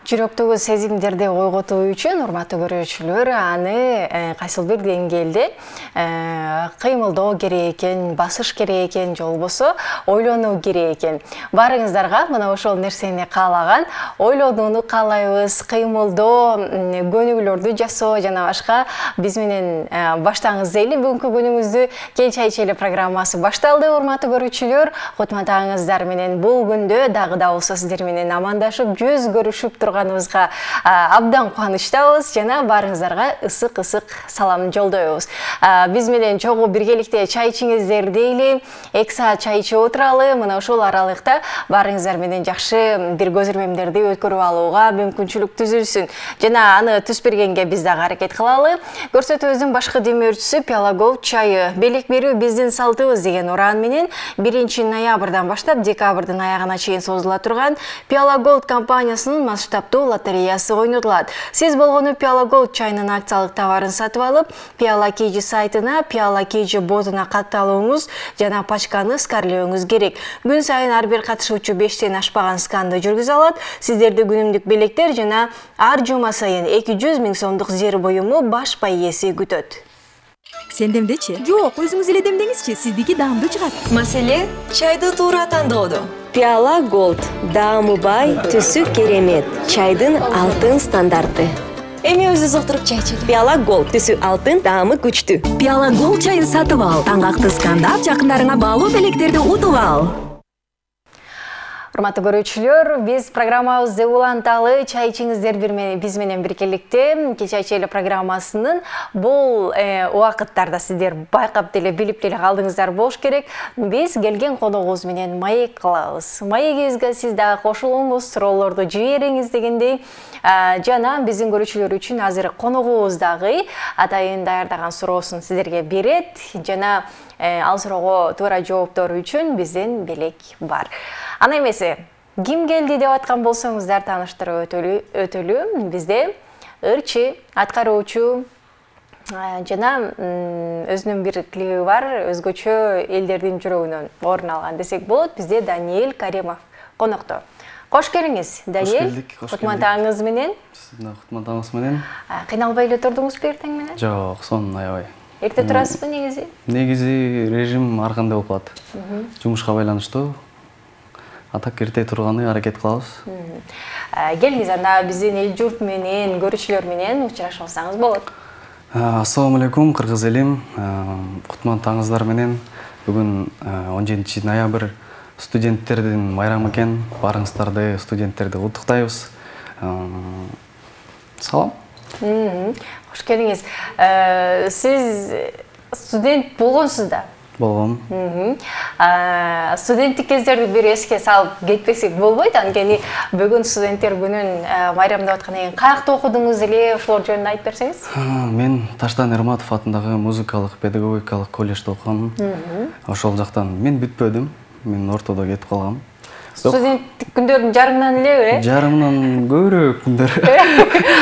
Жүрөктөгү сезимдерди ойготуу үчүн урматтуу көрүүчүлөр аны кайсыл бир деңгээлде кыймылдоо керек экен, басыш керек экен, же болбосо ойлонуу керек экен. Баарыңыздарга мына ошол нерсени каалаган, ойлонууну каалайбыз, кыймылдоо, көнүгүүлөрдү жасоо жана башка биз менен баштаңыз дейли. Бүгүнкү күнүңүздү Кел чай ичели программасы башталды, урматтуу көрүүчүлөр. Кутмандагыңыздар менен бул күндө дагы да болсо сиздер менен амандашып, жүз көрүшүп турганыбызга абдан кубанычтабыз жана баарыңыздарга ысык салам жолдойбуз. Биз менен чогуу биргеликте чай ичиңиздер дейли, 2 саат чай ичип отуралы. Мына ошол аралыкта баарыңыздар менен жакшы бир көзөрмөмдөрдү өткөрүп алууга мүмкүнчүлүк түзүлсүн. Жана аны түз бергенге биз дагы аракет кылалы. Көрсөтүүбүздүн башкы демөөрчүсү Пиала Голд чайы. Белек берүү биздин салтыбыз деген уран менен 1 ноябрдан баштап декабрдын аягына чейин созула турган Пиала Голд компаниясынын масштабдуу лотереясы ойнотулат. Сиз болгону Пиала Голд чайынын акциялык товарын сатып алып, Пиала Кейджи сайтына, Пиала Кейджи ботуна катталууңуз жана пачканы скарлөөңүз керек. Күн сайын ар бир катышуучу 5тен ашпаган сканды жүргүзө алат. Сиздерди күнүмдүк белектер жана ар жума сайын 200 000 сомдук зер буюму баш бай ээси күтөт. Сен демдечи? Жок, өзүңүз эле демдеңизчи, сиздики даамдуу чыгат. Маселе чайды туура тандоодо. Пиала Голд, даамы бай, түсү керемет, чайдын алтын стандарты. Эми өзүбүз отуруп чай ичели. Пиала Голд, түсү алтын, даамы күчтүү. Пиала Голд чайын сатып ал, таңгакты скандап, жакындарыңа баалуу белектерди утуп ал. Урматтуу көрүүчүлөр, биз программабызды уланталы, чай ичиңиздер биз менен биргеликте. Кел чай ичели программасынын бул убакыттарда сиздер байкап деле билип деле калдыңыздар болуш керек. Биз келген коногубуз менен маек кылабыз. Маегибизге сиз дагы кошулуңуз, суроолорду жибериңиз дегендей. Жана биздин көрүүчүлөр үчүн азыр коногубуз дагы атайын даярдаган суроосун сиздерге берет. Жана ал суроого туура жооптору үчүн бизден белек бар. Ана эмесе, ким келди деп аткан болсоңуздар тааныштырып өтөлү. Бизде ырчы, аткаруучу жана өзүнүн бир клиби бар, өзгөчө элдердин жүрөгүнөн орун алган десек болот. Бизде Даниэль Каримов конокто. Кош келиңиз, Даниэль. Кутмандагыңыз менен. Сиздин кутмандагыңыз менен. Кыйналбай эле турдуңузбу эртең менен? Жок, сонун аябай. Эрте турасызбы негизи? Негизи режим ар кандай болуп калат. Жумушка байланыштуу. Атак эрте турганы аракет кылабыз. Келиңиз анда биздин эл журт менен, көрүүчүлөр менен учурашып алсаңыз болот. Ассаламу алейкум, кыргыз элим. Кутмандагыңыздар менен бүгүн 17 ноябрь студенттердин майрамы экен. Баарыңыздарды, студенттерди куттуктайбыз. Салам. Кош келиңиз. Сиз студент болгонсуз да? Болгом. Студенттик кездерди бир эске салып кетпесек болбойт. Анткени бүгүн студенттер күнүн майрамдап аткандан кийин каякта окудуңуз эле, ошолор жөнүндө айтып берсеңиз? Мен Таштан Эрматов атындагы музыкалык педагогикалык коллежде окугам. Ошол жактан мен бүтпөдүм. Мен ортодо кетип калгам. Студенттик күндөрдүн жарымынан элеби? Жарымынан көбүрөөк күндөр.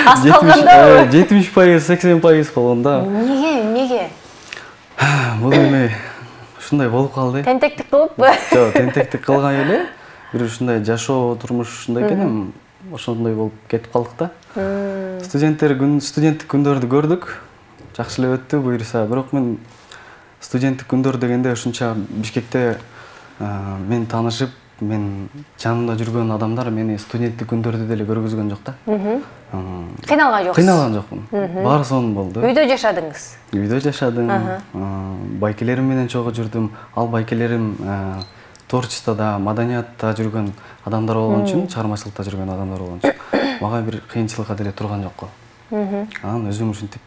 Аз калгандабы? 70%, 80% болгондо. Неге? Бул эми ушундай болуп калды. Тентектик кылыппы? Жок, тентектик кылган эле. Бир ушундай жашоо, турмуш ушундай экен, ошондой болуп кетип калдык да. Студенттик күндөрдү көрдүк. Жакшы эле өттү буюрса, бирок мен студенттик күндөр дегенде ушунча Бишкекте мен таанышып, мен жанымда жүргөн адамдар мени студенттик күндөрдү деле көргүзгөн жок да. Кыйналган жоксуз? Кыйналган жокмун. Баары сонун болду. Үйдө жашадыңыз? Үйдө жашадым. Байкелерим менен чогуу жүрдүм. Ал байкелерим творчестводо, маданиятта жүргөн адамдар болгон үчүн, чыгармачылыкта жүргөн адамдар болгон үчүн мага бир кыйынчылыкка деле турган жок. Анан өзүм ушинтип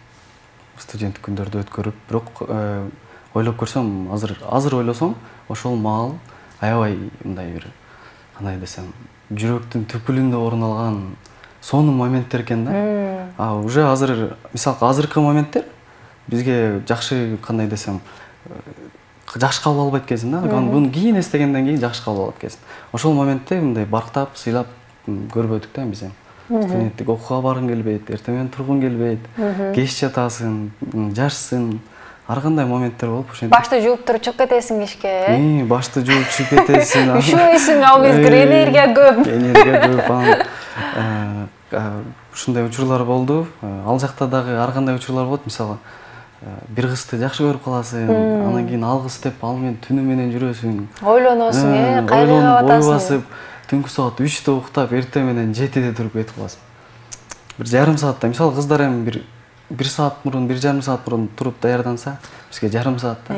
студенттик күндөрдү өткөрүп, бирок ойлоп көрсөм, азыр ойлосом, ошол маал аябай мындай бир кандай десем, жүрөктүн түпкүлүндө орун алган сонун моменттер экен да. Уже азыр, мисалга азыркы моменттер бизге жакшы, кандай десем, жакшы кабыл албайт экенсиң да. Буну кийин эстегенден кийин жакшы кабыл алат экенсиң. Ошол моментте мындай барктап, сыйлап көрбөдүк да биз. Студенттик окууга баргың келбейт, эртең менен тургуң келбейт, кеч жатасың, жашсың. Ар кандай моменттер болуп ошентип. Башты жууп туруп чыгып кетесиң ишке. Башты жууп чыгып кетесиң. Üşüбөйсүң, ал кезде энергия көп. Энергия көп. ушундай учурлар болду. Ал жакта дагы ар кандай учурлар болот. Мисалы, бир кызды жакшы көрүп каласың, анан кийин ал кыз деп ал менен түнү менен жүрөсүң. Ойлоносуң, кайгыга Ойлонуп, ой батасың. басып, түнкү саат 3-тө уктап, эртең менен 7-де туруп кетип каласың. Бир жарым саатта, мисалы кыздар эми бир саат мурун, 1,5 саат мурун туруп даярданса, бизге жарым саатта.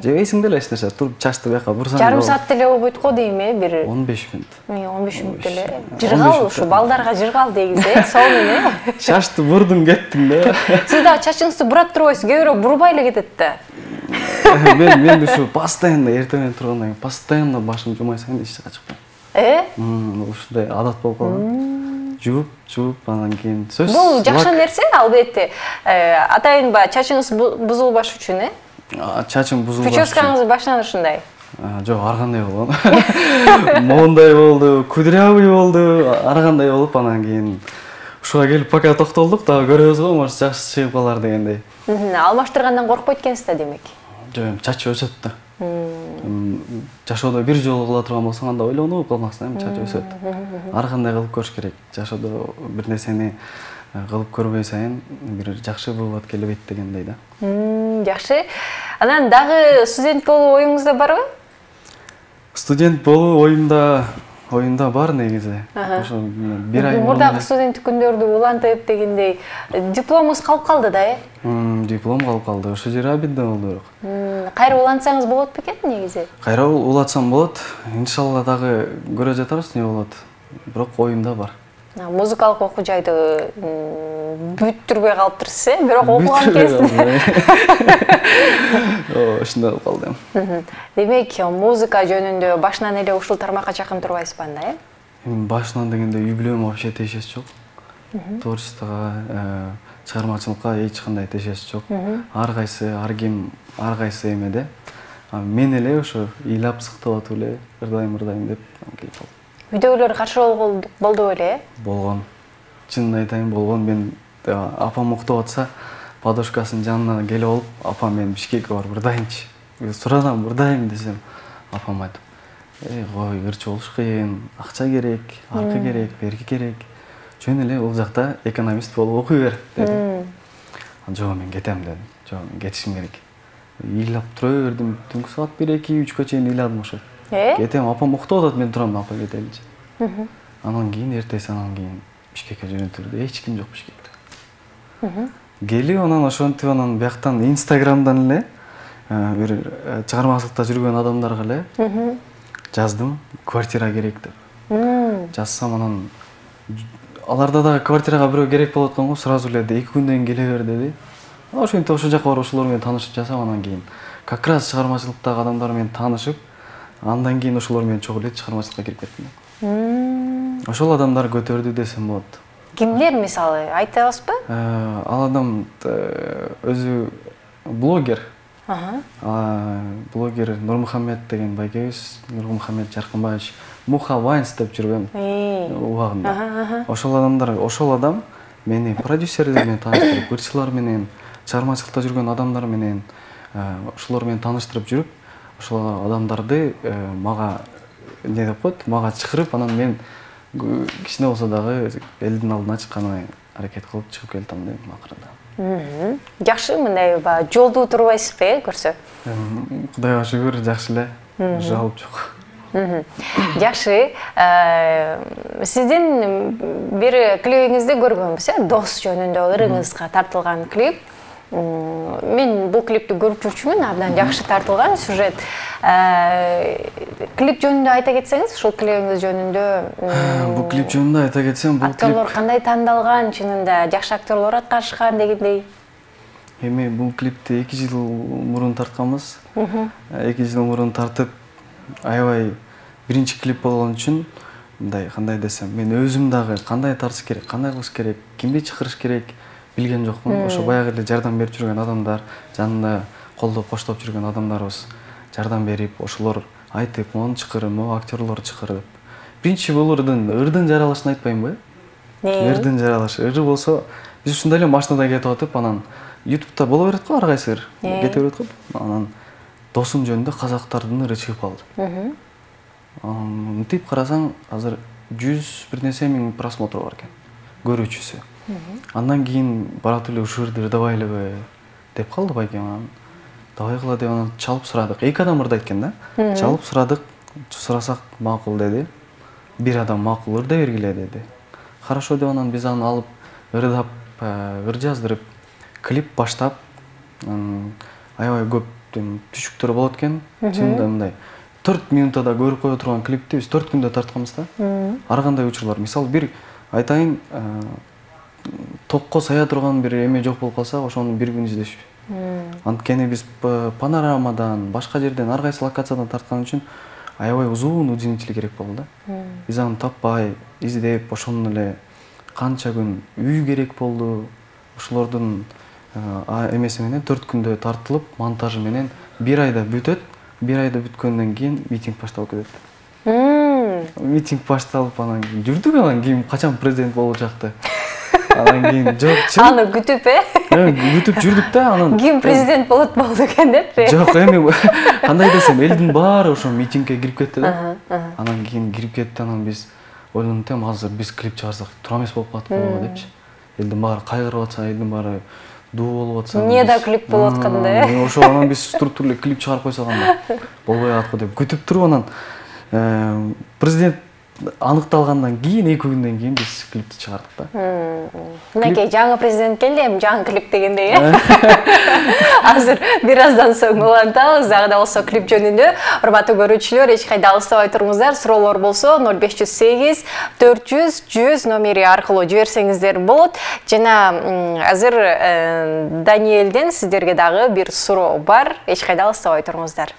Жебейсиң деле эч нерсе, туруп чачты бияка бурсаң. Жарым саат деле болбойт го дейм, бир 15 минут. 15 мүнөт деле. Жыргал ушу балдарга жыргал дегиз, сол менен. Чачты бурдум, кеттим да. Сиз да чачыңызды бурат турбайсыз, кээ бирөө бурбай эле кетет да. Мен ушу постоянно эртең менен тургандан кийин постоянно башым жумай сайын эч жака чыкпайм. Ушундай адат болуп калган. Жууп, анан кийин сөз. Бул жакшы нерсе, албетте. Атайын ба чачыңыз бузулбаш үчүн, Чачым бузулбаш. Прическаңыз баштан ушундай. Жок, ар кандай болгон. Моундай болду, кудрявый болду, ар кандай болуп, анан кийин ушуга келип пока токтолдук, дагы көрөбүз го, может жакшы чыгып калар дегендей. Алмаштыргандан коркпойт экенсиз да демек. Жок, чачы өсөт да. Жашоодо бир жолу кыла турган болсоң, анда ойлонуп калмаксың, чачы өсөт. Ар кандай кылып көрүш керек. Жашоодо бир нерсени кылып көрбөй сайын бир жакшы болот келбейт дегендей да. Жакшы. Анан дагы студент болуу оюңузда барбы? Студент болуу оюмда бар негизи. Ошо бир ай Мурдагы студенттик күндөрдү улантып дегендей дипломуңуз калып калды да, Диплом калып калды. Ошо жери обидно болду бирок. Кайра улантсаңыз болот бекен негизи? Кайра улатсам болот. Иншалла дагы көрө жатарбыз эмне болот. Бирок оюмда бар. Музыкалык окуу жайды бүттүрбөй калыптырсыз, бирок окуган кезинде. Ошондой болуп калды. Демек, музыка жөнүндө башынан эле ушул тармакка жакын турбайсызбы анда, Башынан дегенде үй бүлөм вообще тиешеси жок. Творчествого, чыгармачылыкка эч кандай тиешеси жок. Ар кайсы, ар кайсы эмеде. Мен эле ошо ыйлап сыктап атып эле ырдайм деп келип калдым. Үйдөгүлөр каршы болду беле? Болгон. Чынын айтайын, болгон. Мен апам уктап атса, подушкасынын жанына келип алып, апам мен Бишкекке барып ырдайынчы. Суранам, ырдайм десем, апам айтып, кой, ырчы болуш кыйын, акча керек, аркы керек, берки керек. Жөн эле бул жакта экономист болуп окуй бер деди. Жок, мен кетем дедим. Жок, мен кетишим керек. Ыйлап тура бердим. Түнкү саат 1-2-3 чейин ыйладым ошо. Кетем, апам уктап атат, мен турам, апа кетеличи. Анан кийин эртеси анан кийин Бишкекке жөнөтүлдү. Эч ким жок Бишкекте. Келип анан ошентип анан бияктан Инстаграмдан эле бир чыгармачылыкта жүргөн адамдарга эле жаздым, квартира керек деп. Жазсам анан аларда дагы квартирага бирөө керек болуп аткан го, сразу эле 2 күндөн кийин келе бер деди. Ошентип ошол жака барып ошолор менен таанышып жасап, анан кийин как раз чыгармачылыктагы адамдар менен таанышып, андан кийин ошолор менен чогуу эле чыгармачылыкка кирип кеттим. Ошол адамдар көтөрдү десем болот. Кимдер мисалы, айта аласызбы? Ал адам өзү блогер. Блогер Нурмухаммед деген байкебиз, Нурмухаммед Жаркынбаевич, Муха Вайнс деп жүргөн убагында. Ошол адам мени продюсерлер менен тааныштырып, ырчылар менен, чыгармачылыкта жүргөн адамдар менен, ошолор менен тааныштырып жүрүп, ошол адамдарды мага эмне деп коет, мага чакырып, анан мен кичине болсо дагы элдин алдына чыкканга аракет кылып чыгып келдим дейм акырында. Жакшы, мындай жолду турбайсызбы, көрсө? Кудайга шүгүр, жакшы эле. Жооп жок. Жакшы. Сиздин бир клипиңизди көргөнбүз, Дос жөнүндө ырыңызга тартылган клип. Мен бул клипти көрүп жүрчүмүн, абдан жакшы тартылган сюжет. Клип жөнүндө айта кетсеңиз, ушул клипиңиз жөнүндө. Бул клип жөнүндө айта кетсем, бул клип актерлор кандай тандалган, чынында жакшы актерлор катышкан дегендей. Эми бул клипти 2 жыл мурун тартканбыз. 2 жыл мурун тартып, аябай биринчи клип болгон үчүн, мындай кандай десем, мен өзүм дагы кандай тартыш керек, кандай кылыш керек, кимди чакырыш керек билген жокмун. Ошо баягы эле жардам берип жүргөн адамдар, жанында колдоп коштоп жүргөн адамдарыбыз жардам берип, ошолор айтып, мону чакыр, могу актерлор чакыр деп. Биринчи бул ырдын жаралышын айтпаймынбы? Ырдын жаралышы. Ыры болсо, биз ушундай эле машинада кетип атып, анан YouTube'да боло берет го ар кайсы ыр. Кете берет го. Анан досум жөнүндө казактардын ыры чыгып калды. Мынтип карасаң, азыр 100 бир нерсе миң просмотр бар экен. көрүүчүсү. Андан кийин барат эле ушул жерде давай элеби деп калды байке анан. Давай кыла деп анан чалып сурадык. Эки адам ырдайт экен да. Чалып сурадык. Сурасак макул деди. Бир адам макул ырдай бергиле деди. Хорошо деп анан биз аны алып ырдап, ыр жаздырып, клип баштап, аябай көп түшүктөр болот экен. Чынында мындай 4 минутада көрүп кое турган клипти биз 4 күндө тартканбыз да. Ар кандай учурлар. Мисалы бир айтайын, токко сая турган бир эме жок болуп калса, ошону бир күн издешпи. Анткени биз панорамадан, башка жерден, ар кайсы локациядан тарткан үчүн аябай узун удлинитель керек болду да. Биз аны таппай, издеп, ошону эле канча күн үй керек болду. Ошолордун эмеси менен 4 күндө тартылып, монтажы менен 1 айда бүтөт. 1 айда бүткөндөн кийин митинг башталып кетет. Митинг башталып, анан жүрдүк, анан кийин качан президент болучакты. Анан кийин жок, чын. Аны күтүп, күтүп жүрдүк да, анан ким президент болот болду экен депчи. Жок, эми кандай десем, элдин баары ошо митингге кирип кетти да. Анан кийин кирип кетти, анан биз ойлонуп атам, азыр биз клип чыгарсак туура эмес болуп калат го депчи. Элдин баары кайгырып атса, элдин баары дуу болуп атса. Эмне да клип болуп атканда, Ошо анан биз туруп клип чыгарып койсок анда болбой калат го деп күтүп туруп анан президент аныкталгандан кийин 2 күндөн кийин биз клипти чыгардык да. Мынакей жаңы президент келди, эми жаңы клип дегендей, Азыр бир аздан соң улантабыз, дагы да болсо клип жөнүндө. Урматтуу көрүүчүлөр, эч кайда алыстабай туруңуздар. Суроолор болсо 0508 400 100 номери аркылуу жиберсеңиздер болот. Жана азыр Даниэлден сиздерге дагы бир суроо бар. Эч кайда алыстабай туруңуздар.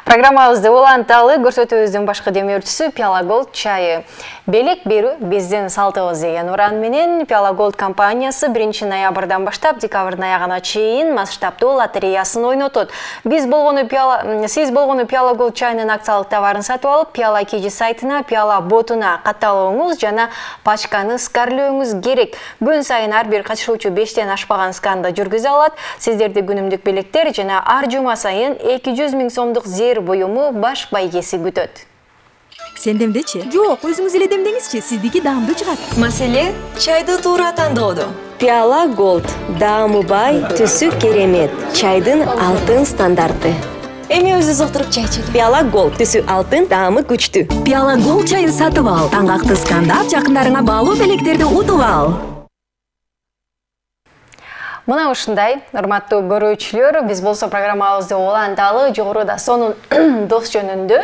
Программабызды уланталы, көрсөтүүбүздүн башкы демөөрчүсү Пиала Голд чайы. Белек берүү биздин салтыбыз деген уран менен Пиала Голд компаниясы 1 ноябрдан баштап декабрдын аягына чейин масштабдуу лотереясын ойнотот. Сиз болгону Пиала Голд чайынын акциялык товарын сатып алып, Пиала Кижи сайтына, Пиала ботуна катталууңуз жана пачканы скарлөөңүз керек. Күн сайын ар бир катышуучу 5тен ашпаган сканды жүргүзө алат. Сиздерди күнүмдүк белектер жана ар жума сайын 200 000 сомдук зер буюму баш байгеси күтөт. Сендемдечи? Жок, өзүңүз эле демдеңизчи, сиздики даамдуу чыгат. Маселе чайды туура тандоодо. Пиала Голд, даамы бай, түсү керемет, чайдын алтын стандарты. Эми өзү отуруп чай ичели. Пиала Голд, түсү алтын, даамы күчтүү. Пиала Голд чайын сатып ал, таңгакты скандап, жакындарыңа баалуу белектерди утуп ал. Мына ушундай, урматтуу көрүүчүлөр, биз болсо программабызды уланталы, жогоруда сонун дос жөнүндө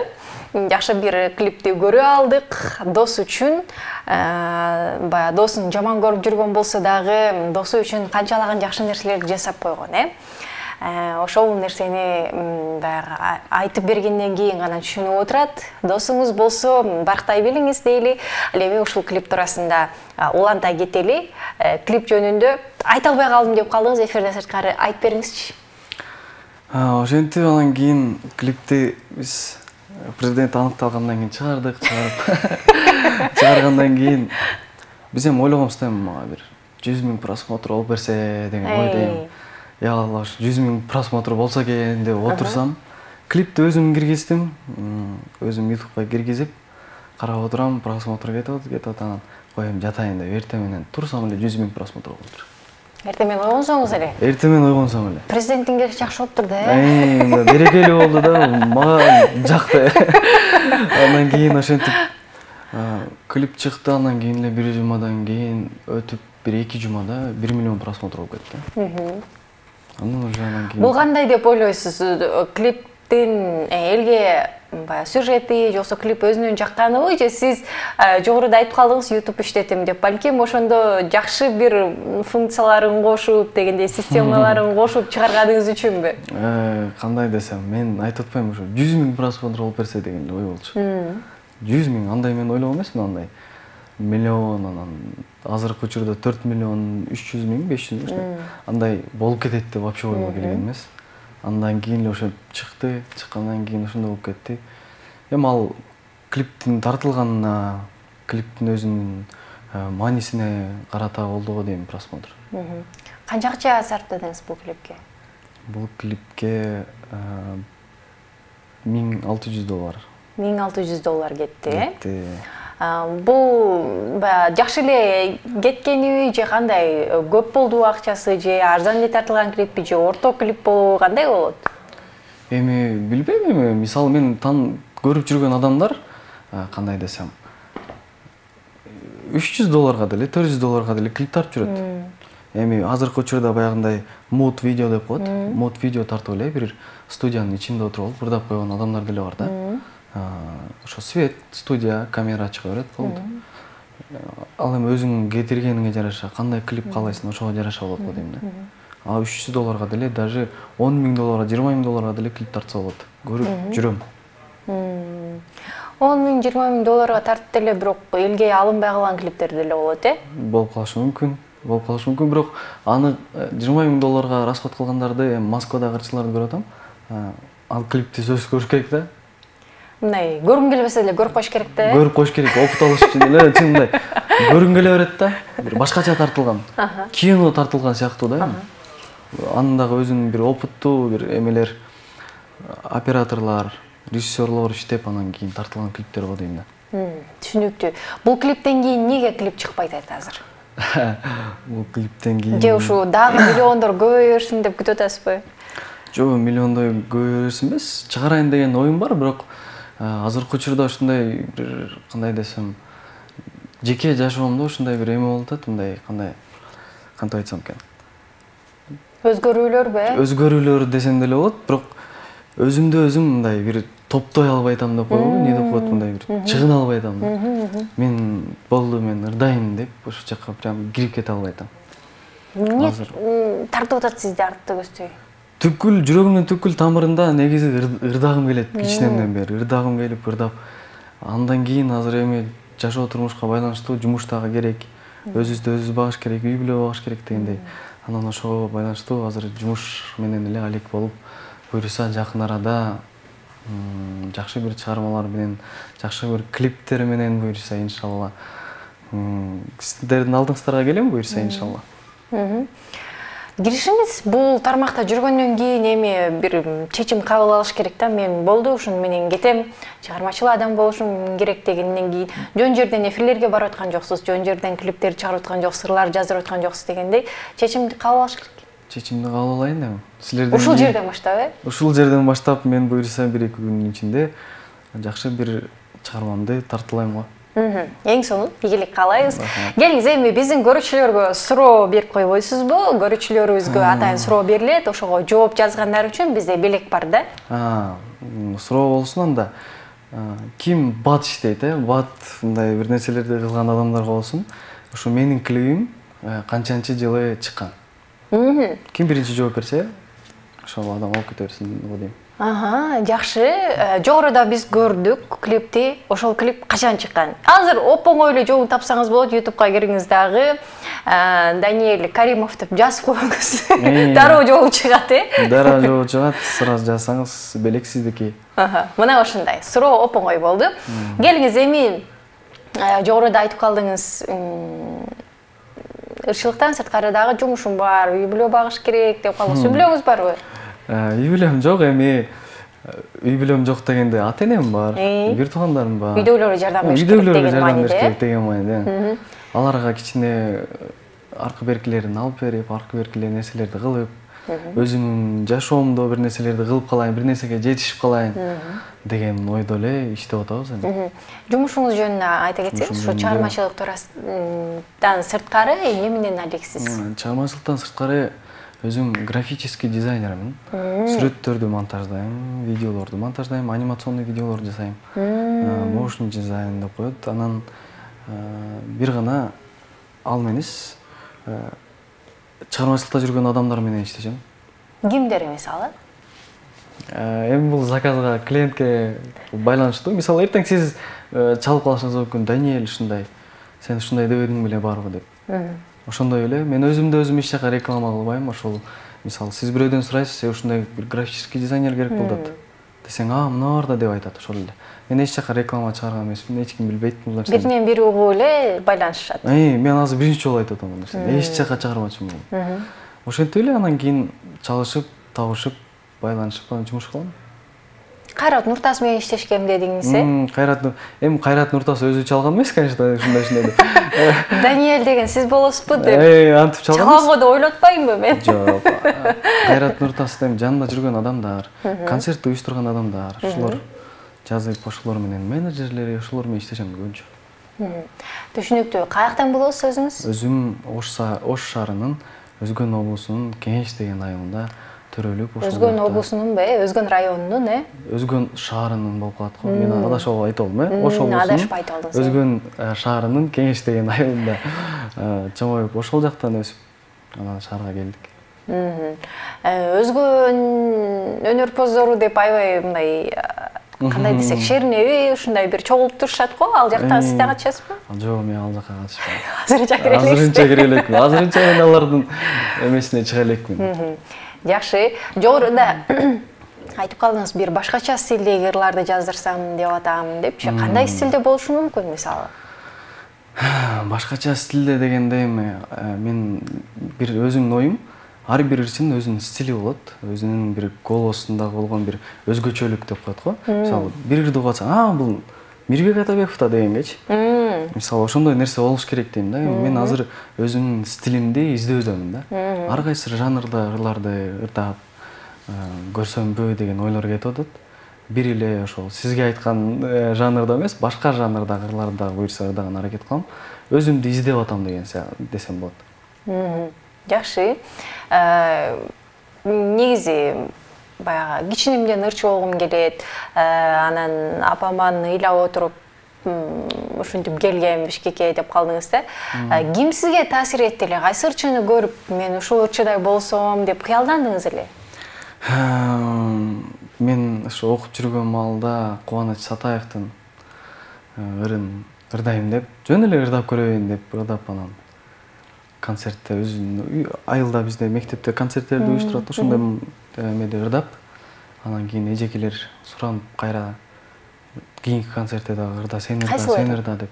жакшы бир клипти көрүп алдык. Дос үчүн, баягы досын жаман көрүп жүргөн болсо дагы досу үчүн канчалаган жакшы нерселерди жасап койгон, Ошол нерсени баягы айтып бергенден кийин гана түшүнүп отурат. Досуңуз болсо барктай билиңиз дейли. Ал эми ушул клип туурасында уланта кетели. Клип жөнүндө айта албай калдым деп калдыңыз, эфирден сырткары айтып бериңизчи. Ошентип анан кийин клипти биз президент аныкталгандан кийин чыгардык, чыгаргандан кийин биз эми ойлогонбуз да, мага бир 100 000 просмотр болуп берсе деген ойдойм. Я Аллах, 100 000 просмотр болса экен деп отурсам, клипти өзүм киргиздим, өзүм YouTube'га киргизип, карап отурам, просмотр кетип атат, анан коем жатайын деп эртең турсам эле 100 000 просмотр болуптур. Эртең ойгонсоңуз эле? Эртең ойгонсом эле. Президенттин келиши жакшы болуптур да, Берекелүү болду да, мага жакты. Андан кийин ошентип клип чыкты, андан кийин эле бир жумадан кийин өтүп, бир 2 жумада 1 миллион просмотр болуп кетти. Бул кандай деп ойлойсуз? Клиптин элге сюжети жоксо клип өзүнүн жакканыбы, же сиз жогоруда айтып калдыңыз YouTube иштетим деп, балким ошондо жакшы бир функцияларын кошуп дегендей системаларын кошуп чыгарганыңыз үчүнбү? Кандай десем, мен айтып атпайм, ошо 100 000 просмотр болуп берсе деген ой болчу. 100 000, андай мен ойлогон эмесмин, андай миллион, анан азыркы учурда 4 миллион 300 000, 500 000 андай болуп кетет деп вообще ойго келген эмес. Андан кийин эле ошо чыкты, чыккандан кийин ошондой болуп кетти. Эми ал клиптин тартылганына, клиптин өзүнүн маанисине карата болду го дейм просмотр. Канча акча сарптадыңыз бул клипке? Бул клипке $1600. $1600 кетти, Кетти. Бул жакшы эле кеткениби же кандай? Көп болду акчасы же арзан эле тартылган клиппи же орто клип болобу, кандай болот? Эми билбейм, эми мисалы мен көрүп жүргөн адамдар кандай десем $300 деле, $400 деле клип тартып жүрөт. Эми азыркы учурда баягындай мод видео деп коет. Мод видео тартып эле бир студиянын ичинде отуруп алып ырдап койгон адамдар деле бар да. Ошо свет, студия, камера чыга берет болду. Ал эми өзүң кетиргениңе жараша, кандай клип каалайсың, ошого жараша болот го дейм да. А $300 деле, даже $10,000, $20,000 деле клип тартса болот. Көрүп жүрөм. $10,000-$20,000 тартып деле, бирок элге алынбай калган клиптер деле болот, Болуп калышы мүмкүн. Бирок аны $20,000 расход кылгандарды Москвадагы ырчыларды көрүп атам. Ал клипти сөзсүз көрүш керек да. Мындай көргүң келбесе деле көрүп коюш керек да. Көрүп коюш керек, опыт алыш үчүн эле чындай. Көргүң келе берет да. Бир башкача тартылган. Кино тартылган сыяктуу да. Анын дагы өзүнүн бир опыттуу бир эмелер, операторлор, режиссерлор иштеп анан кийин тартылган клиптер го дейм да. Түшүнүктүү. Бул клиптен кийин эмнеге клип чыкпайт азыр? Бул клиптен кийин Же ушу дагы миллиондор көбөйө берсин деп күтүп атасызбы? Жок, миллиондой көбөйө берсин эмес, чыгарайын деген оюм бар, бирок азыркы учурда ушундай бир кандай десем, жеке жашоомдо ушундай бир эме болуп атат, мындай кантип айтсам экен. Өзгөрүүлөрбү? Өзгөрүүлөр десем деле болот, бирок өзүмдү өзүм мындай бир топтой албай атам деп коебу, эмне деп коет, мындай бир чыгына албай атам. Мен болду, мен ырдайм деп ошол жака прям кирип кете албай атам. Эмне тартып атат сизди артта көздөй? Түпкүл жүрөгүмдүн түпкүл тамырында негизи ырдагым келет, кичинемден бери ырдагым келип ырдап. Андан кийин азыр эми жашоо турмушка байланыштуу жумуш дагы керек, өзүбүздү өзүбүз багыш керек, үй бүлө багыш керек дегендей. Анан ошого байланыштуу азыр жумуш менен эле алек болуп, буюрса жакын арада жакшы бир чыгармалар менен, жакшы бир клиптер менен буюрса иншалла сиздердин алдыңыздарга келем буюрса иншалла. Киришиңиз бул тармакта жүргөндөн кийин эми бир чечим кабыл алыш керек да. Мен болду, ушуну менен кетем, чыгармачыл адам болушум керек дегенден кийин жөн жерден эфирлерге барып аткан жоксуз, жөн жерден клиптер чыгарып аткан жоксуз, сырлар жаздырып аткан жоксуз дегендей чечимди кабыл алыш керек. Чечимди кабыл алайын эми. Силерден ушул жерден баштап, Ушул жерден баштап мен буюрса 1-2 күндүн ичинде жакшы бир чыгармамды тартылайм го. Эң сонун ийгилик каалайбыз. Келиңиз, эми биздин көрүүчүлөргө суроо берип койбойсузбу? Көрүүчүлөрүбүзгө атайын суроо берилет, ошого жооп жазгандар үчүн бизде белек бар да. Суроо болсун анда. Ким бат иштейт, бат мындай бир нерселерди кылган адамдарга болсун. Ушу менин клибим канчанчы жылы чыккан. Ким биринчи жооп берсе, ошол адам алып кете берсин го дейм. Жакшы. Жогоруда биз көрдүк клипти. Ошол клип качан чыккан? Азыр оп-оңой эле жолун тапсаңыз болот, YouTube'га кириңиз дагы Даниэль Каримов деп жазып коюңуз. Дароо жолу чыгат, Дароо жолу чыгат, сразу жазсаңыз белек сиздики. Мына ошондой. Суроо оп-оңой болду. Келиңиз, эми жогоруда айтып калдыңыз, ырчылыктан сырткары дагы жумушум бар, үй бүлө багыш керек деп калдыңыз. Үй бүлөңүз барбы? Үй бүлөм жок, эми үй бүлөм жок дегенде ата-энем бар, бир туугандарым бар. Үйдөгүлөргө жардам бериш керек деген мааниде. Аларга кичине аркы беркилерин алып берип, аркы беркиле нерселерди кылып, өзүмдүн жашоомдо бир нерселерди кылып калайын, бир нерсеге жетишип калайын деген ойдо эле иштеп атабыз эми. Жумушуңуз жөнүндө айта кетсеңиз, ушу чыгармачылык туурасынан сырткары эмне менен алексиз? Чыгармачылыктан сырткары өзүм графический дизайнермин. Сүрөттөрдү монтаждайм, видеолорду монтаждайм, анимационный видеолор жасайм. Motion дизайн деп коет. Анан бир гана ал эмес, чыгармачылыкта жүргөн адамдар менен иштешем. Кимдер мисалы? Эми бул заказга, клиентке байланыштуу. Мисалы, эртең сиз чалып калышыңыз мүмкүн, Даниэль ушундай, сен ушундай дебедиң беле барбы деп. Ошондой эле, мен өзүмдү өзүм эч жака реклама кылбайм. Ошол, мисалы, сиз бирөөдөн сурайсыз, ушундай бир графический дизайнер керек болот десең, мына бар да деп айтат, ошол эле. Мен эч жака реклама чыгарган эмесмин, эч ким билбейт бул нерсени. Бир менен бири угуп эле байланышат. Мен азыр биринчи жолу айтып атам бул нерсени. Эч жака чыгармачымын. Ошентип эле анан кийин чалышып, табышып, байланышып, анан жумуш кылам. Кайрат Нуртас менен иштешкем дедиңиз, Кайрат Нуртас өзү чалган эмес, конечно, ушундай. Даниэль деген сиз болосузбу деп. Антип чалган. Чалганго да ойлотпаймынбы мен? Жок. Кайрат Нуртас эми жанында жүргөн адамдар, концерт уюштурган адамдар, ушулар жазып ошолор менен менеджерлери ошолор менен иштешем көбүнчө. Түшүнүктүү. Каяктан болосуз өзүңүз? Өзүм Ош шаарынын Өзгөн облусунун Кеңеш деген айылында төрөлүп ошол. Өзгөн облусунун Өзгөн районунун, Өзгөн шаарынын болуп калат го. Мен адашып айта алдым, Ош облусунун Өзгөн шаарынын Кеңеш деген айылында чоңоюп, ошол жактан өсүп, анан шаарга келдик. Өзгөн өнөрпоздору деп аябай мындай кандай десек, шеринеби ушундай бир чогулуп турушат го, ал жакта сиз да катышасызбы? Жок, мен ал жакка катышпайм. Азырынча кире элексизби? Азырынча мен алардын эмесине чыга элекмин. Жакшы. Жогоруда айтып калдыңыз, бир башкача стилдеги ырларды жаздырсам деп атам депчи. Кандай стилде болушу мүмкүн мисалы? Башкача стилде дегенде мен бир өзүмдүн оюм, ар бир ырчынын өзүнүн стили болот, өзүнүн бир голосунда болгон бир өзгөчөлүк деп коет го. Мисалы, бир ырды угуп атсаң, бул Мирбек Атабеков да дегенгечи. Мисалы, ошондой нерсе болуш керек дейм да. Мен азыр өзүмдүн стилимди издөөдөмүн да. Ар кайсы жанрда ырларды ырдап көрсөмбү деген ойлор кетип атат. Бир эле ошол сизге айткан жанрда эмес, башка жанрдагы ырларды буйрса ырдаган аракет кылам. Өзүмдү издеп атам десем болот. Жакшы. Негизи баягы кичинемден ырчы болгум келет. Анан апаман ыйлап отуруп ушинтип келгем Бишкекке деп калдыңыз да. Ким сизге таасир этти эле? Кайсы ырчыны көрүп, мен ушул ырчыдай болсом деп кыялдандыңыз эле? Мен ошо окуп жүргөн маалда Кубаныч Сатаевдин ырын ырдайм деп, жөн эле ырдап көрөйүн деп ырдап, анан концертте өзүнүн айылда бизде мектепте концерттерди уюштурат, ошондой эмеде ырдап, анан кийин эжекелер суранып кайра кийинки концертте дагы ырда, сен ырда деп.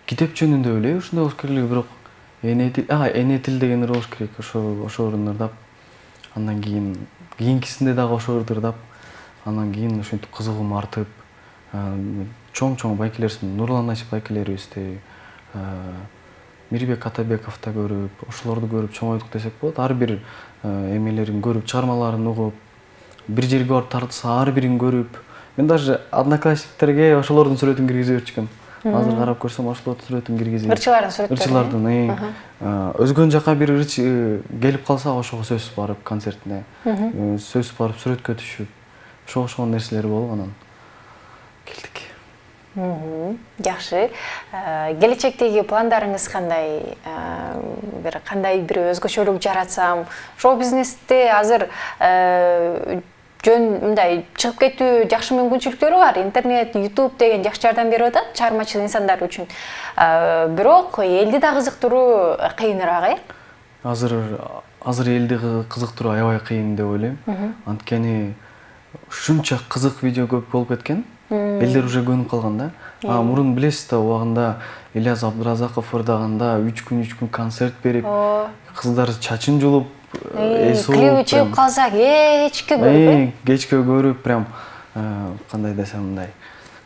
Китеп жөнүндө эле ушундай болуш керек, бирок эне тил деген ыр болуш керек, ошо ырын ырдап, андан кийинкисинде дагы ошо ырды ырдап, анан кийин ушинтип кызыгуум артып, чоң байкелерибиз, Нурлан Насип байкелерибизди, Мирбек Атабековду көрүп, ошолорду көрүп чоңойдук десек болот. Ар бир эмелерин көрүп, чыгармаларын угуп, бир жерге барып тартса ар бирин көрүп, мен даже одноклассниктерге ошолордун сүрөтүн киргизип жүрчүкөм. Азыр карап көрсөм ошолордун сүрөтүн киргизип. Ырчылардын өзгөн жака бир ырчы келип калса, ошого сөзсүз барып концертине, сөзсүз барып сүрөткө түшүп, ошол нерселер болуп анан келдик. Жакшы. Келечектеги пландарыңыз кандай? Кандай бир өзгөчөлүк жаратсам, шоу бизнесте азыр жөн мындай чыгып кетүү жакшы мүмкүнчүлүктөрү бар. Интернет, YouTube деген жакшы жардам берип атат чыгармачыл инсандар үчүн. Бирок элди да кызыктыруу кыйыныраак, Азыр элди кызыктыруу аябай кыйын деп ойлойм. Анткени ушунча кызык видео көп болуп кеткен. Элдер уже көнүп калган да. Мурун билесиз да, убагында Ильяс Абдыразаков ырдаганда 3 күн концерт берип, кыздар чачын жулуп, клип чыгып калса кечке көрүп, кечке көрүп, прям кандай десем мындай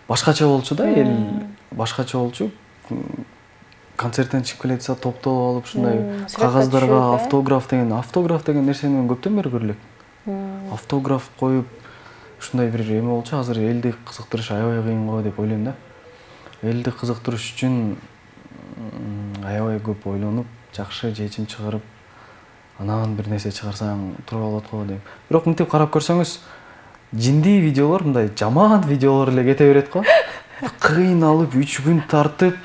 башкача болчу да, эл башкача болчу. Концерттен чыгып келетсе топтолуп алып, ушундай кагаздарга автограф деген нерсени мен көптөн бери көрүп элем. Автограф коюп ушундай бир эме болчу. Азыр элди кызыктырыш аябай кыйын го деп ойлойм да. Элди кызыктырыш үчүн аябай көп ойлонуп, жакшы чечим чыгарып, анан бир нерсе чыгарсаң туура болот го деп. Бирок мынтип карап көрсөңүз, жиндий видеолор, мындай жаман видеолор эле кете берет го. Кыйналып 3 күн тартып,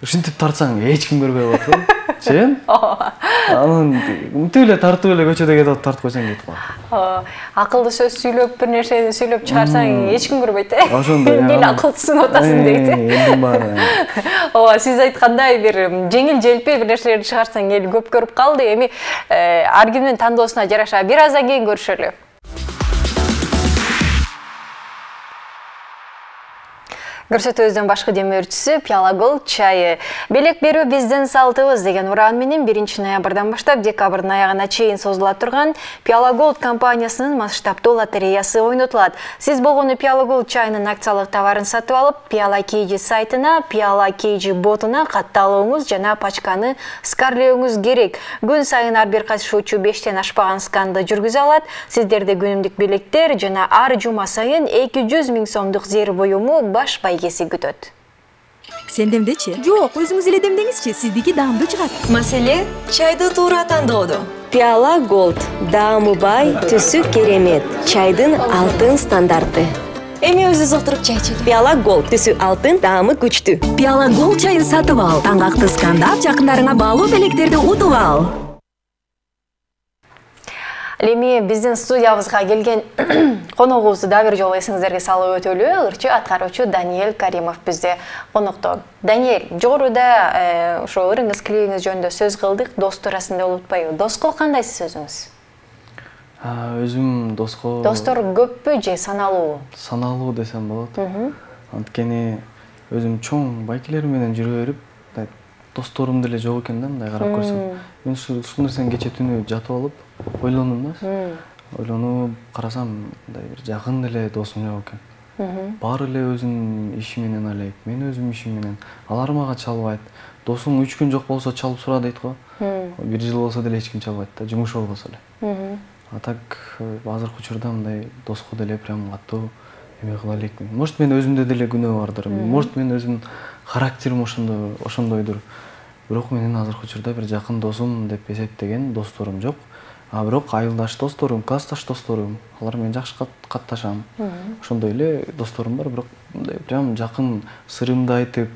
ушинтип тартсаң эч ким көрбөй калат го. Чын? Анан мынтип эле тартып эле көчөдө кетип тартып койсоң кетип калат. Акылды сөз сүйлөп, бир нерсени сүйлөп чыгарсаң эч ким көрбөйт, Ошондой. Эл акылдысын атасың дейт. Элдин баары. Сиз айткандай бир жеңил желпи бир нерселерди чыгарсаң эл көп көрүп калды. Эми ар кимдин тандоосуна жараша бир аздан кийин көрүшөлү. Көрсөтүүбүздүн башкы демөөрчүсү Пиала Голд чайы. Белек берүү биздин салтыбыз деген уран менен 1 ноябрдан баштап декабрдын аягына чейин созула турган Пиала Голд компаниясынын масштабдуу лотереясы ойнотулат. Сиз болгону Пиала Голд чайынын акциялык товарын сатып алып, Пиала KG сайтына, Пиала KG ботуна катталууңуз жана пачканы скарлөөңүз керек. Күн сайын ар бир катышуучу 5тен ашпаган сканды жүргүзө алат. Сиздерде күнүмдүк белектер жана ар жума сайын 200 000 сомдук зер буюму баш байгеси күтөт. Сендемдечи? Жок, өзүңүз эле демдеңизчи, сиздики даамдуу чыгат. Маселе чайды туура тандоодо. Пиала Голд даамы бай, түсү керемет, чайдын алтын стандарты. Эми өзүбүз отуруп чай ичели. Пиала Голд түсү алтын, даамы күчтүү. Пиала Голд чайын сатып ал. Таңгакты скандап, жакындарыңа баалуу белектерди утуп ал. Эми биздин студиябызга келген коногубузду да бир жолу эсиңиздерге салып өтөлү. Ырчы аткаруучу Даниэль Каримов бизде конокто. Даниэль, жогоруда ошо ырыңыз килигиңиз жөнүндө сөз кылдык, дос туурасында болуп атпайбы? Доска кандайсыз өзүңүз? Өзүм доско... Достор көппү же саналуу? Саналуу десем болот. Анткени өзүм чоң байкелер менен жүрө берип, досторум деле жок экен да, мындай карап көрсөм. Мен ушул нерсени кече түнү жатып алып, ойлондум да. Ойлонуп карасам, мындай бир жакын эле досум жок экен. Баары эле өзүнүн иши менен алек, мен өзүм ишим менен. Алар мага чалбайт. Досуң 3 күн жок болсо чалып сура дейт го. 1 жыл болсо деле эч ким чалбайт да, жумуш болбосо эле. А так азыркы учурда мындай доско деле прям катуу эме кыла элекмин. Может мен өзүмдө деле күнөө бардыр. Может мен өзүмдүн характерим ошондойдур. Бирок менин азыркы учурда бир жакын досум деп эсептеген досторум жок. А бирок айылдаш досторум, классташ досторум, алар менен жакшы катташам. Ошондой эле досторум бар, бирок мындай прям жакын сырымды айтып,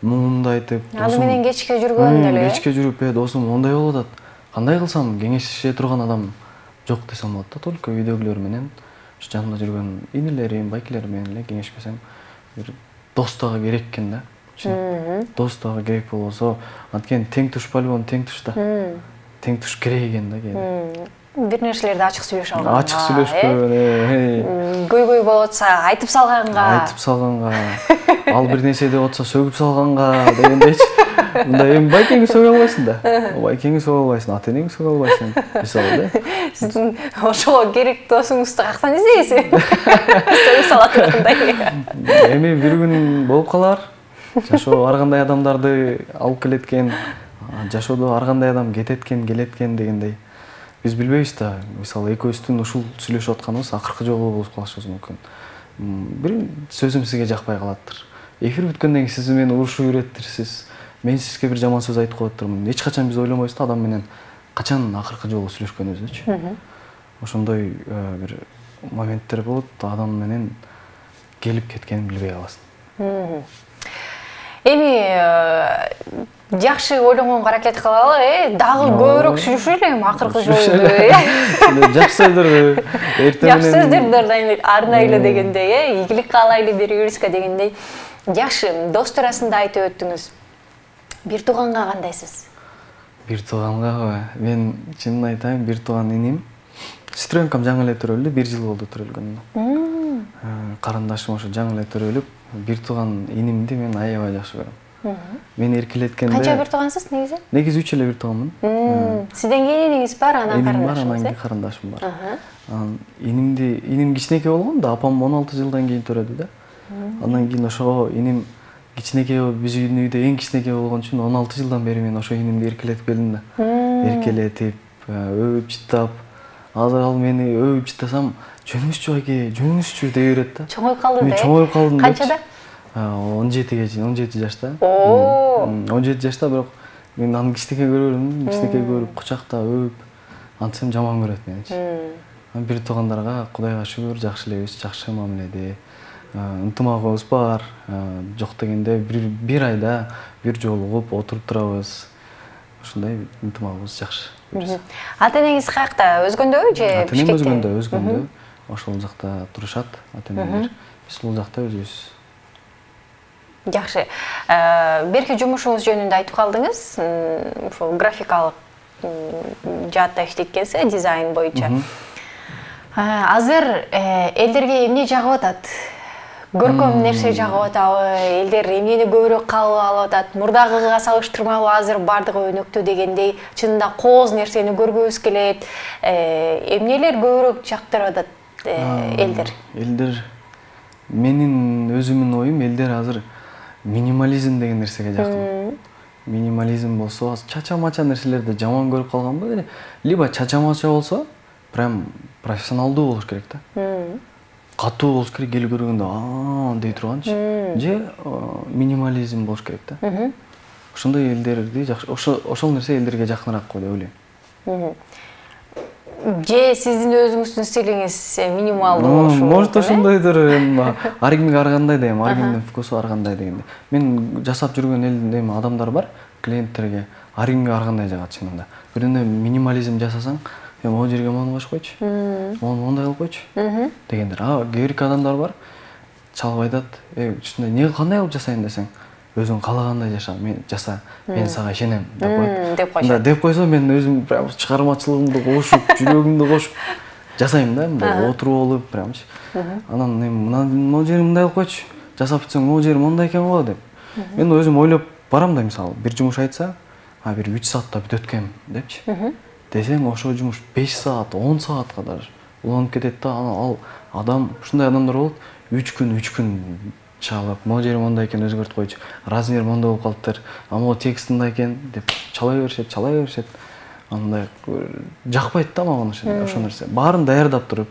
муңумду айтып, Аны менен кечке жүргөн деле. Кечке жүрүп, досум мондай болуп атат. Кандай кылсам кеңеше турган адам жок десем болот да, только үйдөгүлөр менен, жанымда жүргөн инилерим, байкелерим менен эле кеңешпесем, бир дос дагы керек экен да. Дос дагы керек болбосо, анткени тең туш по-любому тең туш да. Тең туш керек экен да кээде. Бир нерселерди ачык сүйлөшө алганга. Ачык сүйлөшкөн. Көйгөй болуп атса айтып салганга. Айтып салганга. Ал бир нерсе деп атса сөгүп салганга дегендейчи. Мындай эми байкеңи сөгө албайсың да. Байкеңи сөгө албайсың, ата-энеңи сөгө албайсың. Мисалы да. Сиздин ошого керек досуңузду кактан издейсиз? Сөгүп салатындай. Эми бир күн болуп калар. Жашоо ар кандай адамдарды алып келеткен, жашоодо ар кандай адам кететкен, келеткен дегендей. Биз билбейбиз да. Мисалы экөөбүздүн ушул сүйлөшүп атканыбыз акыркы жолу болуп калышыбыз мүмкүн. Бир сөзүм сизге жакпай калаттыр. Эфир бүткөндөн кийин сиз мени урушуп жүрөттүрсүз. Мен сизге бир жаман сөз айтып коеттурмун. Эч качан биз ойлонбойбуз да адам менен качан акыркы жолу сүйлөшкөнүбүздүчү. Ошондой бир моменттер болот, адам менен келип кеткенин билбей каласың. Эми жакшы ойлонгонго аракет кылалы, дагы көбүрөөк сүйлөшөлү акыркы жолу. Жакшы сөздөрдү эртең менен. Жакшы сөздөрдү арнайлы дегендей, ийгилик каалайлы берүүбүзгө дегендей. Жакшы, дос туурасында айтып өттүңүз. Бир тууганга кандайсыз? Бир тууганга мен чынын айтайын, бир тууган иним. Сестренкам жаңы эле төрөлдү, 1 жыл болду төрөлгөнүнө. Карындашым ошо жаңы эле төрөлүп, бир тууган инимди мен аябай жакшы көрөм. Мен эркелеткенде... Канча бир туугансыз негизи? Негизи 3 эле бир тууганмын. Сизден кийин иниңиз бар, анан карындашыңыз? Иним бар, анан кийин карындашым бар. Иним кичинекей болгон да, апам 16 жылдан кийин төрөдү да. Андан кийин ошого иним кичинекей болуп, биздин үйдө эң кичинекей болгон үчүн 16 жылдан бери мен ошо инимди эркелетип келдим да. Эркелетип, өбүп чыттап. Азыр ал мени өбүп чыттасам, жөнүңүзчү байке, жөнүңүзчү дей берет да. Чоңоюп калды да. Мен чоңоюп калдым да. Канчада? 17 жашта. 17 жашта, бирок мен аны кичинекей көрөм, кичинекей көрүп, кучакта өбүп, антсем жаман көрөт меничи. Бир туугандарга Кудайга шүгүр, жакшы элебиз, жакшы мамиледе. Ынтымагыбыз бар, жок дегенде бир айда бир жолугуп отуруп турабыз. Ушундай ынтымагыбыз жакшы. Ата-энеңиз каякта, өзгөндө же Бишкекте? Ата-энем өзгөндө. Ошол жакта турушат ата-энелер. Биз бул жакта өзүбүз. Жакшы. Берки жумушуңуз жөнүндө айтып калдыңыз. Ошол графикалык жаатта иштеткенсиз, дизайн боюнча. Азыр элдерге эмне жагып атат? көркөм нерсе жагып атабы, элдер эмнени көбүрөөк кабыл алып атат, мурдагыга салыштырмалуу азыр бардыгы өнөктүү дегендей, чынында кооз нерсени көргүбүз келет. Эмнелер көбүрөөк жактырып атат элдер? Элдер, менин өзүмдүн оюм, элдер азыр минимализм деген нерсеге жакын. Минимализм болсо, чача-мача нерселерди жаман көрүп калганбы? Либо чача-мача болсо, прям профессионалдуу болуш керек да. Катуу болуш керек, эл көргөндө дей турганчы. Же минимализм болуш керек да. Ошондой элдерди ошол нерсе элдерге жакыныраак го деп ойлойм. Же сиздин өзүңүздүн стилиңиз минималдуу болушу? Может ошондойдур, ар кимге ар кандай да, ар кимдин вкусу ар кандай дегенде. Мен жасап жүргөн адамдар бар, клиенттерге ар кимге ар кандай жагат чынында. Биринде минимализм жасасаң, могу жерге мону коюш койчу, мондай кылып койчу дегендер. Кээ бир адамдар бар, чалып айтат, ушундай эмне кандай кылып жасайын десең, өзүң каалагандай жаса, мен сага ишенем деп коет. Деп койсо мен өзүм прям чыгармачылыгымды кошуп, жүрөгүмдү кошуп жасайм да, мындай отуруп алып прямчы. Анан могу жерин мындай кылып койчу, жасап бүтсөң могу жери мондай экен го деп. Мен өзүм ойлоп барам да, мисалы, бир жумуш айтса, бир 3 саатта бүтөт экен депчи. Десең, ошо жумуш 5 саат, 10 саатка даже уланып кетет да. Ал адам, ушундай адамдар болот, 3 күн чалып, могу жери мондай экен өзгөртүп койчу, размер мондай болуп калыптыр, могу текст мындай экен деп чалай беришет. Андай жакпайт да мага ошол нерсе. Баарын даярдап туруп,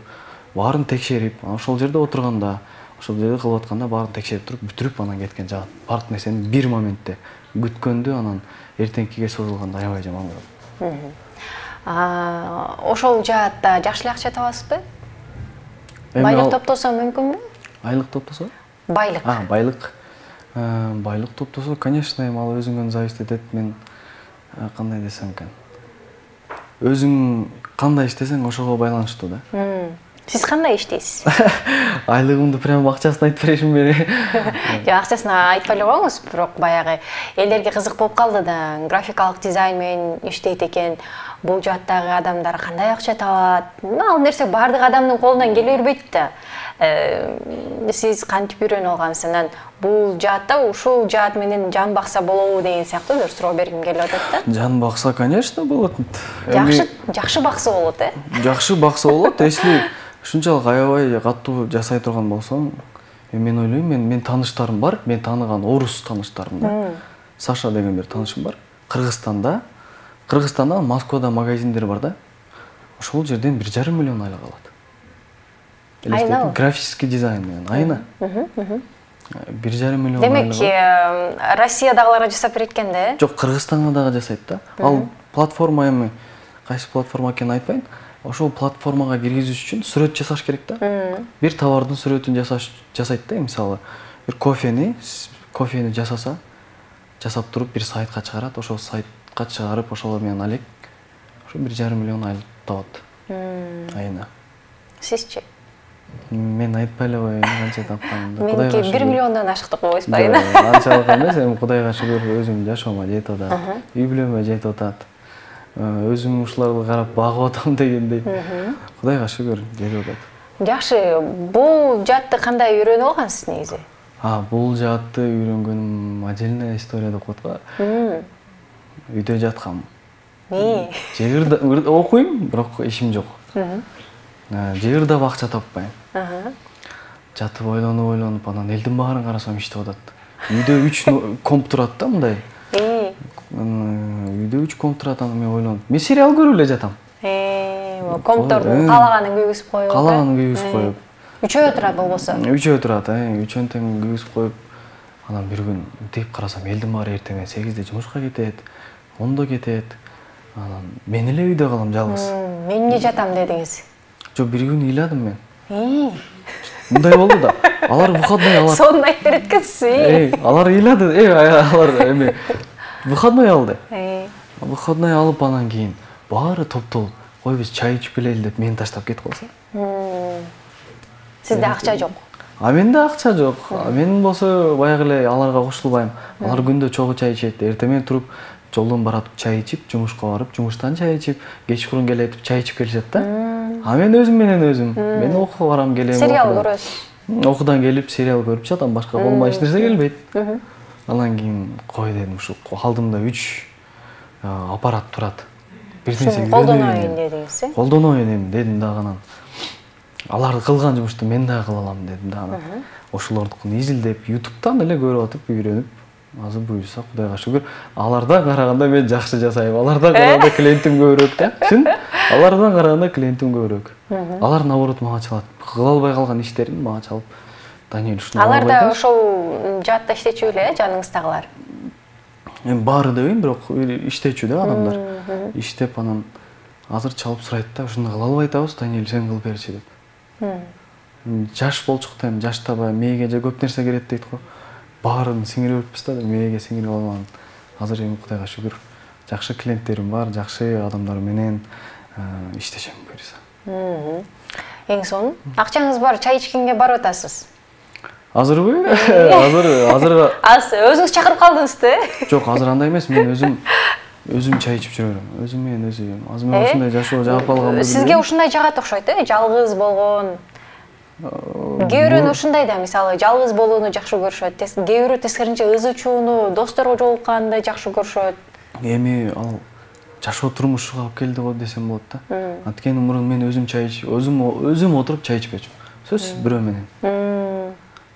баарын текшерип, ошол жерде отурганда, ошол жерде кылып атканда баарын текшерип туруп, бүтүрүп анан кеткен жагат. Баардык нерсени бир моментте күткөндү, анан эртеңкиге созулганда аябай жаман болот. Ошол жаатта жакшы эле акча табасызбы? Байлык топтосо мүмкүнбү? Айлык топтосо? Байлык. Байлык топтосо, конечно, ал өзүңөн зависит этет. Мен кандай десем экен? Өзүң кандай иштесең, ошого байланыштуу да. Сиз кандай иштейсиз? Айлыгымды прям акчасын айтып беришим керек. Жок, акчасын айтпай эле коюңуз, бирок баягы элдерге кызык болуп калды да, графикалык дизайн менен иштейт экен. Бул жааттагы адамдар кандай акча табат? Ал нерсе бардык адамдын колунан келе бербейт да. Сиз кантип үйрөнүп алгансыз? Анан бул жаатта ушул жаат менен жан бакса болобу деген сыяктуу бир суроо бергим келип атат да. Жан бакса, конечно, болот. Жакшы бакса болот, Жакшы бакса болот, если ушунчалык аябай катуу жасай турган болсоң, мен ойлойм, мен тааныштарым бар, мен тааныган орус тааныштарым да. Саша деген бир таанышым бар. Кыргызстанда, Москвада магазиндер бар да. Ошол жерден 1,5 миллион айлык алат. Айна? Графический дизайн менен айна. 1,5 миллион. Демек, Россиядагыларга жасап берет экен да? Жок, Кыргызстанга дагы жасайт да. Ал платформа эми кайсы платформа экенин айтпайм. Ошол платформага киргизиш үчүн сүрөт жасаш керек да. Бир товардын сүрөтүн жасайт да, мисалы, бир кофени жасап туруп бир сайтка чыгарат, ошол сайтка чыгарып, ошол менен алек, ошо 1,5 миллион айлык табат. Айына. Сизчи? Мен айтпай эле коеюн, канча тапканымды. Меники 1 миллиондон ашыктык болбойсузбу айына? Анчалык эмес, эми Кудайга шүгүр өзүм жашоомо жетип атат, үй бүлөмө жетип атат. Өзүм ушуларды карап багып атам дегендей. Кудайга шүгүр жетип атат. Жакшы, бул жаатты кандай үйрөнүп алгансыз негизи? Бул жаатты үйрөнгөнүм отдельная история деп коет го. Үйдө жаткам. Жегирде окуйм, бирок ишим жок. Жегирде акча таппайм. Жатып ойлонуп, анан элдин баарын карасам иштеп атат. Үйдө 3 комп турат да, мындай. Үйдө 3 комп турат, анан мен ойлонуп, мен сериал көрүп эле жатам. Комптордун каалаганын күйгүзүп коюп. Каалаганын күйгүзүп коюп. Үчөө турат болбосо. Үчөө турат, үчөөнү тең күйгүзүп коюп. Анан бир күн деп карасам, элдин баары эртең 8-де жумушка кетет, 10-до кетет. Анан мен эле үйдө калам жалгыз. Мен эмне жатам дедиңиз? Жок, бир күн ыйладым мен. Мындай болду да. Алар выходной алат. Сонун айтып берет экенсиз. Алар ыйлады, алар эми выходной алды. Выходной алып анан кийин баары топтолуп, кой биз чай ичип келели деп мени таштап кетип калса. Сизде акча жок. Менде акча жок. Мен болсо баягы эле аларга кошулбайм. Алар күндө чогуу чай ичет. Эртең туруп, жолдон баратып чай ичип, жумушка барып, жумуштан чай ичип, кечкурун келетип чай ичип келишет да. Мен өзүм менен өзүм. Мен окууга барам, келем. Сериал көрөсүз. окуудан келип сериал көрүп жатам, башка колуман эч нерсе келбейт. Анан кийин кой дедим, ушу алдымда 3 аппарат турат. Бир нерсе колдоноюн дедиңиз, э? Колдоноюн дедим дагы анан. Алар кылган жумушту мен дагы кыла алам дедим да анан. Ошолордукун изилдеп, YouTube'дан эле көрүп атып, үйрөнүп, азыр буюрса Кудайга шүгүр, алардан караганда мен жакшы жасайм. Алардан караганда клиентим көбүрөөк да. Чын? Алардан караганда клиентим көбүрөөк. Алар наоборот мага чалат. Кыла албай калган иштерин мага чалып, Даниэль ушуну албай да. Алар да ошол жаатта иштечү эле, жаныңыздагылар? Эми баары дебейм, бирок иштечү да адамдар. Иштеп анан азыр чалып сурайт да, ушуну кыла албай атабыз, Даниэль сен кылып берчи деп. Жаш болчук да, эми жашта баягы мээге же көп нерсе керет дейт го. Баарын сиңирип өтпүз да, мээге сиңирип алган. Азыр эми Кудайга шүгүр, жакшы клиенттерим бар, жакшы адамдар менен иштешем буюрса. Эң сонун. Акчаңыз бар, чай ичкенге барып атасыз. Азырбы? Азыр Өзүңүз чакырып калдыңызбы? Жок, азыр андай эмес, мен өзүм чай ичип жүрөм. Өзүм менен өзүм. Азыр мен ушундай жашоо жагып калгам. Сизге ушундай жагат окшойт, э? Жалгыз болгон. Кээ бирөө ушундай да, мисалы, жалгыз болууну жакшы көрүшөт. Кээ бирөө тескерисинче ызычууну, досторго жолукканды жакшы көрүшөт. Эми ал жашоо турмушуга алып келди го десем болот да. Анткени мурун мен өзүм чай ичип, өзүм отуруп чай ичпечүм. Сөзсүз бирөө менен.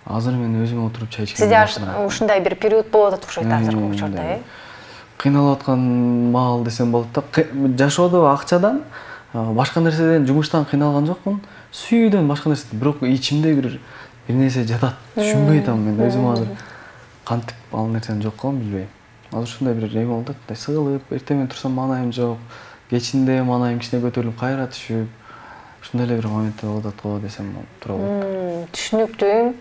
Азыр мен өзүм отуруп чай ичкем. Сизде ушундай бир период болуп атат окшойт азыркы учурда, э? Кыйналып аткан маал десем болот да. Жашоодо акчадан, башка нерседен, жумуштан кыйналган жокмун. Сүйүүдөн башка нерсе, бирок ичимде бир нерсе жатат. Түшүнбөй атам мен өзүм азыр кантип ал нерсени жок кылам билбейм. Азыр ушундай бир эме болду да, сыгылып, эртең турсам маанайым жок. Кечинде маанайым кичине көтөрүлүп кайра түшүп. Ушундай эле бир момент болуп атат го десем туура болот. Түшүнүктүү.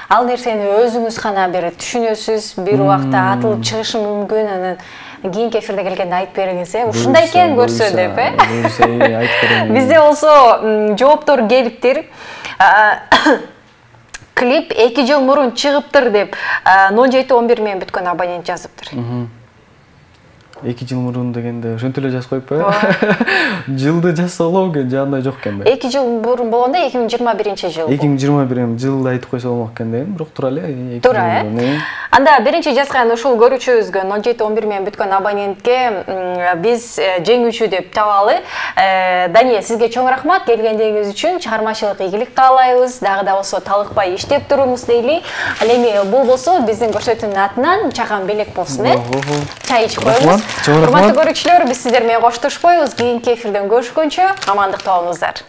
Ал нерсени өзүңүз гана бир түшүнөсүз, бир убакта атылып чыгышы мүмкүн, анан кийинки эфирде келгенде айтып бериңиз, э? Ушундай экен көрсө деп, э? Буюрса айтып берем. Бизде болсо жооптор келиптир. Клип 2 жыл мурун чыгыптыр деп 07-11 менен бүткөн абонент жазыптыр. 2 жыл мурун дегенде ошентип эле жазып коюп коебу? Жылды жазсалоо экен, же андай жок экенби? 2 жыл мурун болгондо 2021-жыл. 2021 жылды айтып койсо болмок экен дегем, бирок туура эле. Туура, э? Анда биринчи жазган ушул көрүүчүбүзгө 07-11 менен бүткөн абонентке биз жеңүүчү деп табалы. Даниэль, сизге чоң рахмат келгендигиңиз үчүн. Чыгармачылык ийгилик каалайбыз. Дагы да болсо талыкпай иштеп туруңуз дейли. Ал эми бул болсо биздин көрсөтүүнүн атынан чаган белек болсун, э? Чай ичип коебуз. Урматтуу көрүүчүлөр, биз сиздер менен коштошпойбуз. Кийинки эфирден көрүшкөнчө амандыкта болуңуздар.